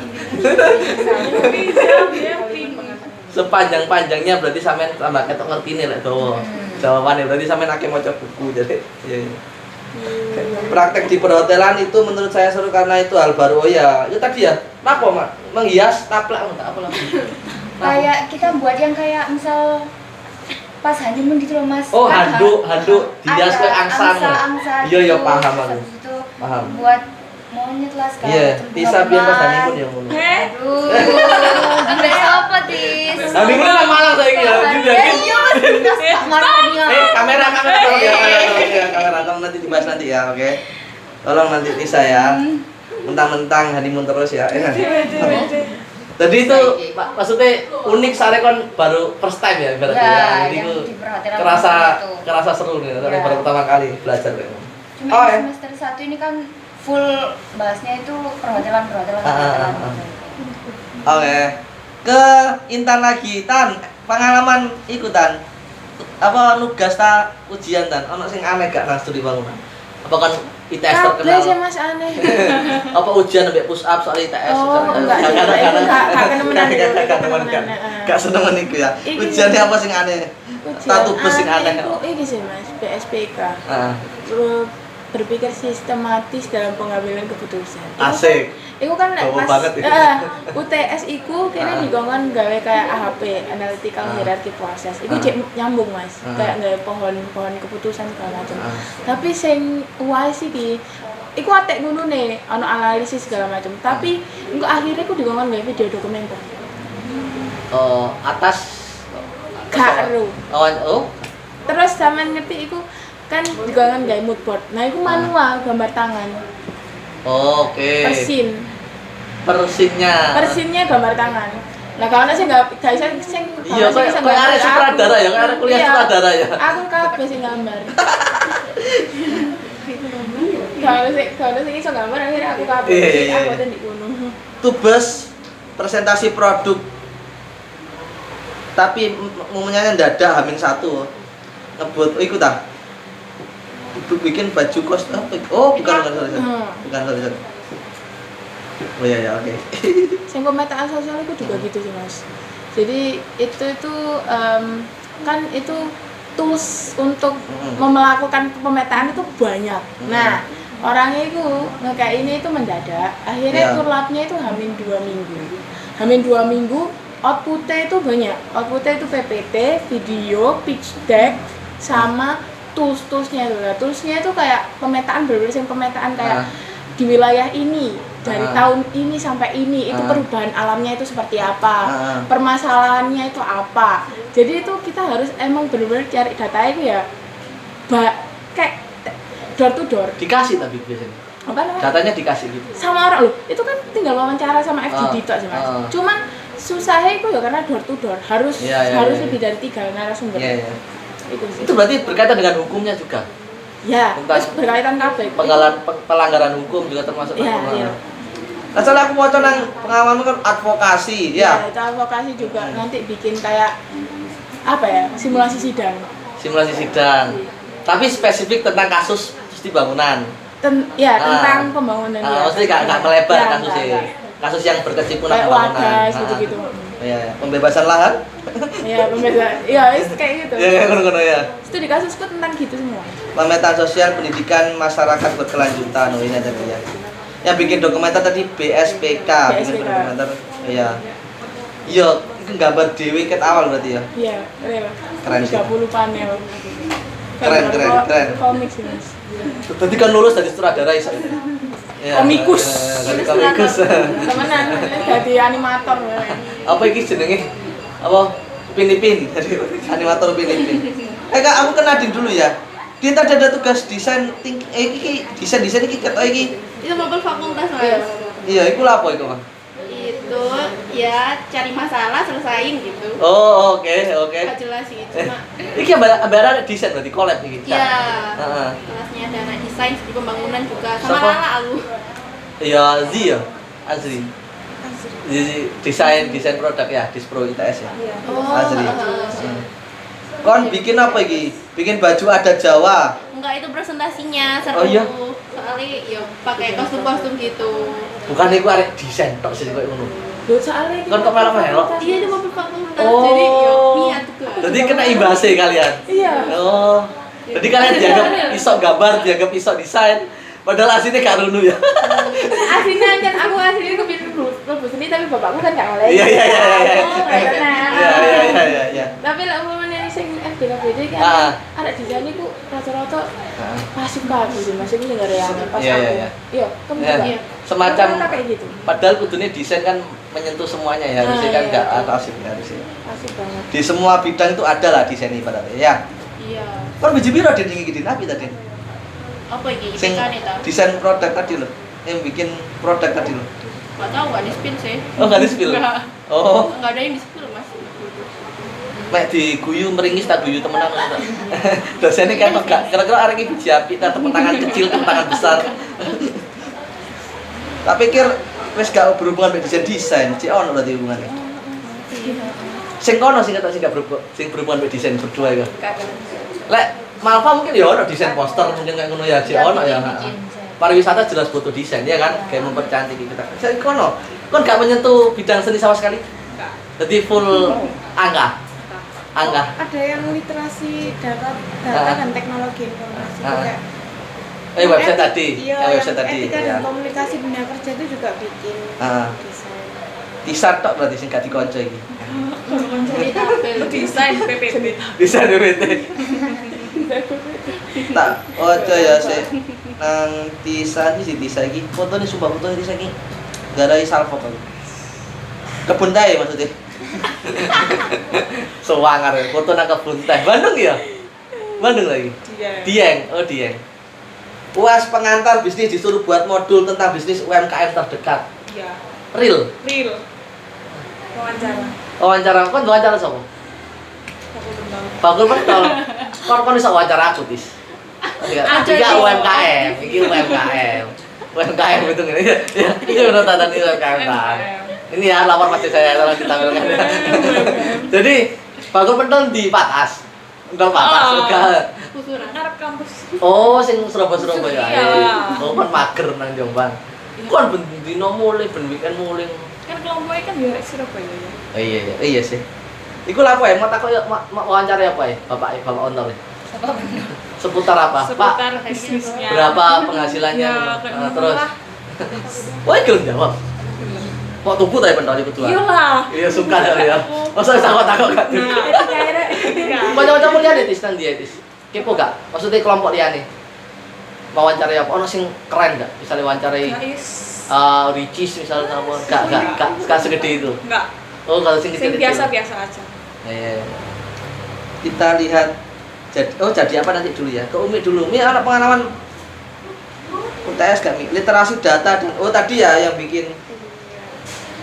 Sepanjang-panjangnya berarti sampean tambah ketok ngerti nih lek dawa. Jawabannya berarti sampean akeh maca buku jadi. Iya. Praktek di perhotelan itu menurut saya seru karena itu hal baru. Oh ya, itu tadi ya. Kenapa, Mak? Menghias taplak enggak apa lagi? Kayak kita buat yang kayak misal pas honeymoon gitu loh Mas. Oh, Kan handuk dihias kayak angsa. angsa Iya, iya gitu. paham Terus aku. habis itu Paham. buat monyet lah segala Iya, macam, Tisa biar pas bunga-bungaan. honeymoon yang ngono. Aduh, sampai apa Tis? Honeymoon lah Malang saiki ya. Juga Ya iya Mas, tak marah dia. kamera tolong ya, kamera tolong nanti dibahas nanti ya, oke. Tolong nanti Tisa ya. Mentang-mentang honeymoon terus ya. Tadi itu maksudnya unik soalnya kan baru first time ya berarti Ya, ya. Jadi yang itu di perhotelan kerasa itu. kerasa seru nih, soalnya Ya. baru pertama kali belajar kayak. Cuma Oh, yang ya. semester 1 ini kan full bahasnya itu perhotelan. Oke. Ke Intan lagi, Tan. Pengalaman ikutan apa nugas ta ujian Tan? Ono sing aneh gak nang studi bangunan? Apa kan ITS Kabeh sih terkenal? Mas aneh. Apa ujian ambek push up soal ITS? Oh, enggak sih, itu gak kenemenan itu, gak kenemenan, Gak seneng niku ya. Iki. Ujiannya apa sing aneh? Satu bus sing aneh. Itu ini sih Mas, PSPK. Ah, Berpikir sistematis dalam pengambilan keputusan. asik. Iku kan nek Dawa pas banget ya. UTS iku kene Ah. dikongkon gawe kayak AHP, analytical Ah. hierarchy process. Iku Ah. cek nyambung Mas. Ah. Kayak gawe pohon keputusan segala macam. Ah. Tapi sing UAS iki iku atek ngono nih, ono analisis segala macam. Tapi engko akhirnya aku dikongkon gawe video dokumenter. Atas Gak ero. Oh. Terus sampean ngerti iku kan dikongkon gawe mood board. Nah, iku manual gambar tangan. Oke. Persinnya gambar tangan. Nah, kalau sih nggak bisa sing iya kayak arek sutradara ya, kayak arek kuliah sutradara ya. Aku kabeh sing gambar. Kalau sing iso gambar akhirnya aku kabeh. Iya. Aku ten di kono. Tugas presentasi produk. Tapi momennya dadak Hamin 1. Ngebut iku ta. Bikin baju kos apa? Oh, bukan sorry. Bukan sorry. Oh iya oke. Sing pemetaan sosial itu juga gitu sih Mas. Jadi itu kan itu tools untuk melakukan pemetaan itu banyak. Nah, orangnya itu kayak ini itu mendadak. Akhirnya kurlapnya itu Hamin 2 minggu. Hamin 2 minggu outputnya itu banyak. Outputnya itu PPT, video, pitch deck, sama toolsnya itu. Nah, toolsnya itu kayak pemetaan berbeda pemetaan kayak di wilayah ini dari tahun ini sampai ini itu perubahan alamnya itu seperti apa, permasalahannya itu apa. Jadi itu kita harus emang benar-benar cari datanya itu ya kayak door to door. Dikasih tapi biasanya. Apa namanya? Datanya dikasih gitu. Sama orang loh. Itu kan tinggal wawancara sama FGD tok sih Mas. Cuman susahnya itu ya karena door to door harus lebih dari 3 narasumber. Iya. Itu berarti berkaitan dengan hukumnya juga. Ya, terus berkaitan kabeh. Pelanggaran hukum juga termasuk. Iya. Nah, soalnya aku mau nang pengalaman kan advokasi, ya. Itu advokasi juga nanti bikin kayak apa ya? Simulasi sidang. Tapi spesifik tentang kasus bangunan. Tentang pembangunan ya. Maksudnya enggak melebar kasusnya. Kasus yang berkecimpung kayak pembangunan. wadas gitu-gitu. Iya, pembebasan lahan. Iya, pembebasan. Iya, kayak gitu. Iya, ngono ya. Studi kasusku tentang gitu semua. Pemetaan sosial pendidikan masyarakat berkelanjutan. Oh, ini ada dia. Yang bikin dokumenter tadi BSPK, bikin dokumenter. Iya. Iya, itu gambar dewe ket awal berarti ya. Iya, keren sih. 30 panel. Keren. Komik sih, Mas. Tadi kan lulus dari sutradara iso. Ya, komikus. Komikus. Temenan jadi animator. Apa iki jenenge? Apa? Pinipin. Animator Pinipin. Kak, aku ke Nadine dulu ya. Dia tadi ada tugas desain iki desain iki ketok iki. Itu mobil fakultas Mas. Iya, iku lha apa iku, Mas? Itu ya cari masalah selesain gitu. Oh, oke. Gak jelas sih cuma Iki ambara desain berarti collab iki. iya. Heeh. Kelasnya ada anak desain di pembangunan juga sama Siapa? Lala aku. Iya, Zi ya. Azri. Desain produk ya, Dispro ITS ya. Oh, Azri. Kon bikin apa iki? Bikin baju adat Jawa. enggak itu presentasinya seru. Oh, iya? Soalnya ya pakai kostum-kostum gitu. Bukan iku arek desain tok sih koyo ngono. Lho soalnya Kon kok malah melok. Iya itu mobil fakultas. Oh. Jadi ya niat juga. Jadi kena imbase kalian. Iya. Oh. Jadi kalian dianggap iso gambar, dianggap iso desain. Padahal aslinya gak runu ya. Aslinya kan aku aslinya kepilih lulus seni tapi bapakku kan gak boleh. Iya. Iya. Tapi lah umumnya sing FBKBD kan ada desain iku rata-rata masuk kabeh sih, masuk ini enggak ada pas Iya, aku. iya. Iya, kamu Iya. juga. Semacam kayak gitu. padahal kudunya desain kan menyentuh semuanya ya, harusnya kan iya. enggak asik harusnya. Asik banget. Di semua bidang itu ada lah desain ibaratnya ya. Iya. Kon biji piro Den iki napi tadi? Apa iki? Sing IPK nih ta? desain produk tadi loh. Yang bikin produk tadi loh. Enggak tahu enggak di-spill sih. Oh, enggak di-spill. Enggak. Oh, Enggak ada yang di-spill Mas. mek diguyu meringis tak guyu temenan ngono. Dosennya kan enggak kira-kira arek iki biji api ta tepuk tangan kecil, tepuk tangan besar. Tak pikir wis gak berhubungan mek desain, cek ono berarti hubungannya. Sing kono sing ketok sing gak berhubungan mek desain berdua iku. Lek Malva mungkin ya ono desain poster mungkin kayak ngono ya, cek ono ya. Pariwisata jelas butuh desain ya kan, kayak mempercantik kita. Sing kono, kon gak menyentuh bidang seni sama sekali. Jadi full angka. Ada yang literasi data dan teknologi informasi kayak Website tadi. Iya, Website tadi. etika Ya. dan komunikasi dunia kerja itu juga bikin desain. Tisar tok berarti sing gak dikonco iki. Jadi tabel. Desain PPT. Desain PPT. Tak ojo ya sih. nang Tisa iki fotone sumpah fotone Tisa iki garai salvo aku. Kebun teh maksudnya. Sewangar foto nang kebun teh. Bandung ya? Bandung lagi. Dieng. Oh Dieng. UAS pengantar bisnis disuruh buat modul tentang bisnis UMKM terdekat. Iya. Real. Wawancara. Kan wawancara sapa? Bakul pentol. Kon iso wawancara aku, Tis. Tiga UMKM, iki UMKM. UMKM itu ngene. Ya, ini menurut tatan UMKM kan. Ini ya lapor pasti saya tolong ditampilkan. Jadi, bakul pentol di Patas. Pentol Patas juga. Ngarep kampus. Oh, sing Surabaya. Iya. Oh, kan mager nang Jombang. Kon ben dino mulai ben weekend mulai. Kan kelompoknya kan di Surabaya ya. Oh iya sih. Iku lha apa ya? Mau takok mau wawancara apa ya? Bapak Ontol. Seputar apa? Seputar Pak, bisnisnya. berapa penghasilannya? Ya, Terus. Wah, gelem jawab. Kok tuku ta pentol iku tuan? Iyalah. Iya, suka ya. Masa takok-takok gak tuh. Nah, itu kayaknya. Kanca-kancamu liyane Tis nang dia Tis. Kepo gak? Maksudnya kelompok liyane. Mau wawancara apa? Ono sing keren gak? Misalnya wawancarai Ricis misalnya sama gak segede itu. Enggak. Oh, kalau sing Sing kecil-kecil. biasa-biasa aja. Iya. Kita lihat jadi apa nanti dulu ya. Ke Umi dulu. Umi ada pengalaman UTS gak Mi? Literasi data dan tadi ya yang bikin.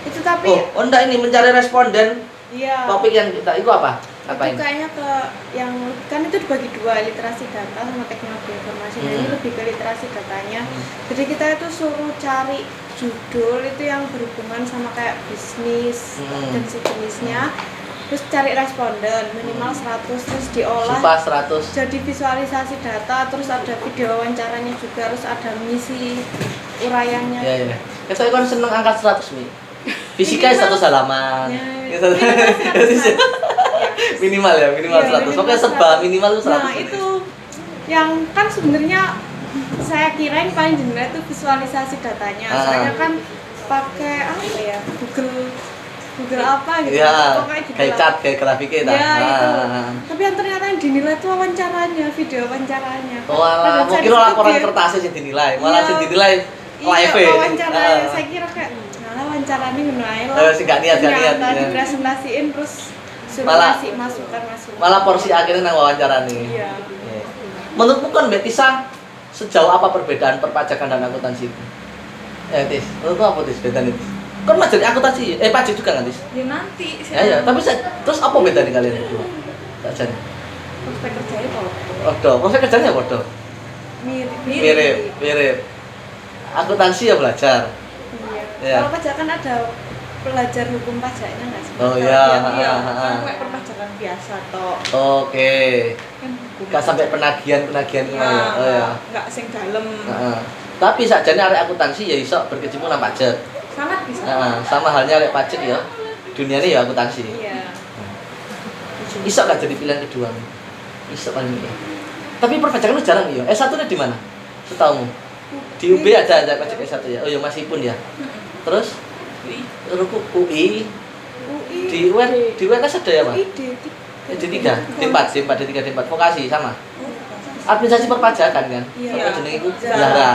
Itu tapi Enggak ini mencari responden. iya. Topik yang kita itu apa? Itu Apain? kayaknya ke yang kan itu dibagi dua, literasi data sama teknologi informasi. Nah, ini lebih ke literasi datanya. Jadi kita itu suruh cari judul itu yang berhubungan sama kayak bisnis dan sejenisnya. Terus cari responden minimal 100, terus diolah Sumpah 100. jadi visualisasi data, terus ada video wawancaranya juga, terus ada misi uraiannya. Iya, iya. Ya saya kan seneng angka 100 Mi. Fisika 100 halaman. Ya, Minimal ya, minimal Iya, 100. minimal Pokoknya serba minimal tuh 100. Nah, itu yang kan sebenarnya saya kirain paling general itu visualisasi datanya. Soalnya kan pakai apa ya? Google apa gitu. Iya, Pokoknya gitu kayak lah. cat, kayak grafiknya Ya, itu. Nah. Tapi yang ternyata yang dinilai itu wawancaranya, video wawancaranya. Oh, alah, Pada mungkin saat laporan itu kertasnya sih dinilai, malah Iya. sih dinilai live. Iya, wawancaranya. Saya kira kayak wawancaranya ngono ae lah. Sih gak niat, Ternyata ya. dipresentasiin terus suruh Malah- kasih masukan. Malah porsi akhirnya nang wawancara nih. Iya. Menurutmu kan Mbak Tisa sejauh apa perbedaan perpajakan dan akuntansi itu? Tis, menurutmu apa Tis bedanya Tis? Kan mah jadi akuntansi, pajak juga kan Tis? Ya nanti. Ya, tapi terus apa bedanya kalian berdua? Sajane. prospek kerjanya kalau Podo, proses kerjanya podo. Mirip. Mirip. Akuntansi ya belajar. Iya. Iya. Kalau pajak kan ada pelajar hukum pajaknya nggak sih? Oh iya. iya Ah. kayak perpajakan biasa toh Oke. kan hukum. Gak sampai penagihan ya, ya. Oh ya. nggak sing dalem Heeh. Tapi sakjane arek akuntansi ya iso berkecimpung nang pajak. sangat bisa Sama halnya arek pajak ya. Dunianya ya akuntansi. Iya. Iso gak jadi pilihan kedua? Iso paling ya. Tapi perpajakan itu jarang ya. S1-nya di mana? Setahumu? Di UB ada pajak S1 ya. Oh ya meskipun ya. Terus UI di UNS ada ya, Pak? D3, D4, vokasi sama. Administrasi perpajakan kan? Iya. Apa jenenge iku? Zahra,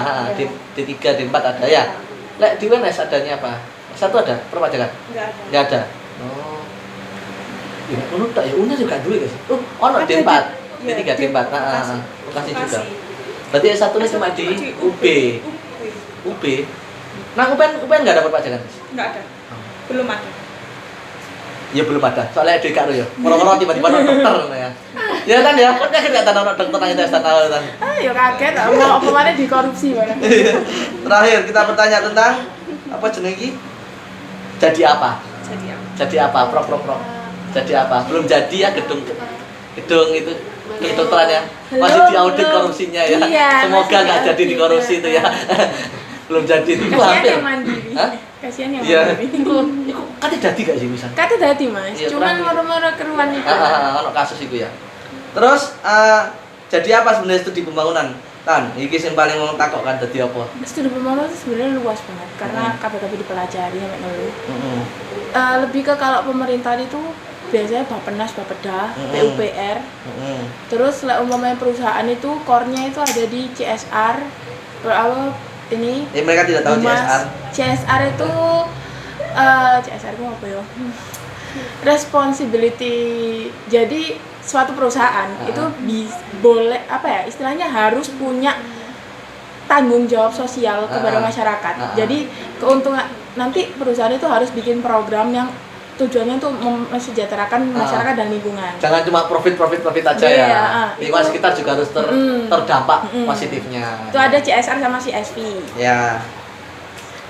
D3, D4 ada ya. Lek di UNS adanya apa? Satu ada perpajakan? Nggak ada. Enggak ada. Oh. Ya, ngono tak ya UNS juga duwe guys. Oh, ono Ada D4. di- D3, iya, D4. vokasi. Vokasi juga. Berarti S1-nya cuma di UB. UB. Nah, UPN enggak ada perpajakan. nggak ada belum ada Ya belum ada. Soalnya ada karo ya. Orang-orang tiba-tiba ono dokter ya. Ya kan ya, kok kaget gak tahu dokter nang tes tahu kan. Ya kaget, mau apa mana dikorupsi mana? Terakhir kita bertanya tentang apa jenenge iki? Jadi apa? jadi apa Jadi apa? Prok. Jadi apa? Belum jadi ya gedung itu kedokterannya masih diaudit korupsinya ya. Iya, Semoga masih nggak jadi diaudit, dikorupsi itu ya. Belum jadi itu Kasihan hampir. yang mandiri. Hah? Kasihan yang Iya. mandiri. Iku kate dadi gak sih misal? Kata dadi mas, Iya, cuman terakhir. moro-moro keruan itu. Ono kasus itu ya. Terus jadi apa sebenarnya studi pembangunan? Tan, iki sing paling mau takok kan dadi apa? Studi pembangunan itu sebenarnya luas banget karena Hmm. kabeh-kabeh dipelajari sampai ngeluh. Heeh. Lebih ke kalau pemerintahan itu biasanya Bappenas, Bapeda, Hmm. PUPR. Heeh. Terus umpamanya perusahaan itu core-nya itu ada di CSR, ini Mereka tidak tahu Humas. CSR. CSR itu CSR itu apa ya? Responsibility. Jadi suatu perusahaan itu boleh apa ya? Istilahnya harus punya tanggung jawab sosial kepada masyarakat. Jadi keuntungan nanti perusahaan itu harus bikin program yang tujuannya untuk mesejahterakan masyarakat dan lingkungan. Jangan cuma profit aja Iya, ya. Lingkungan sekitar juga harus terdampak positifnya. Itu ada CSR sama CSV. Ya.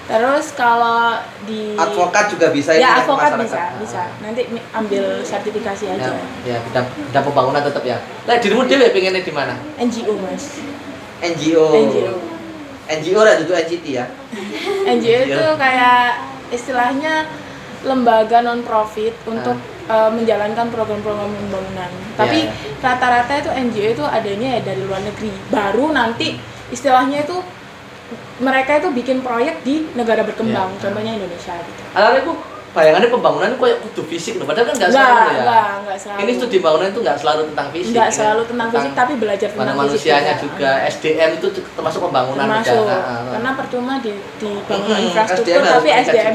Terus kalau di Advokat juga bisa ya itu advokat masyarakat. bisa. Nanti ambil sertifikasi aja. Ya, bidang pembangunan tetap ya. Lah dirimu dhewe pengennya di mana? NGO Mas. NGO. NGO lah itu NCT ya. NGO itu kayak istilahnya lembaga non profit untuk menjalankan program-program pembangunan. Tapi rata-rata itu NGO itu adanya ya dari luar negeri. Baru nanti istilahnya itu mereka itu bikin proyek di negara berkembang, contohnya Indonesia gitu. Aku bayangannya pembangunan itu kayak kudu fisik loh, padahal kan nggak selalu ya. Nggak selalu. Ini studi bangunan itu nggak selalu tentang fisik. Nggak selalu tentang fisik, tapi belajar tentang manusianya fisik juga. SDM itu termasuk pembangunan termasuk. juga. Karena percuma di bangunan infrastruktur, SDM harus tapi meningkat SDM-nya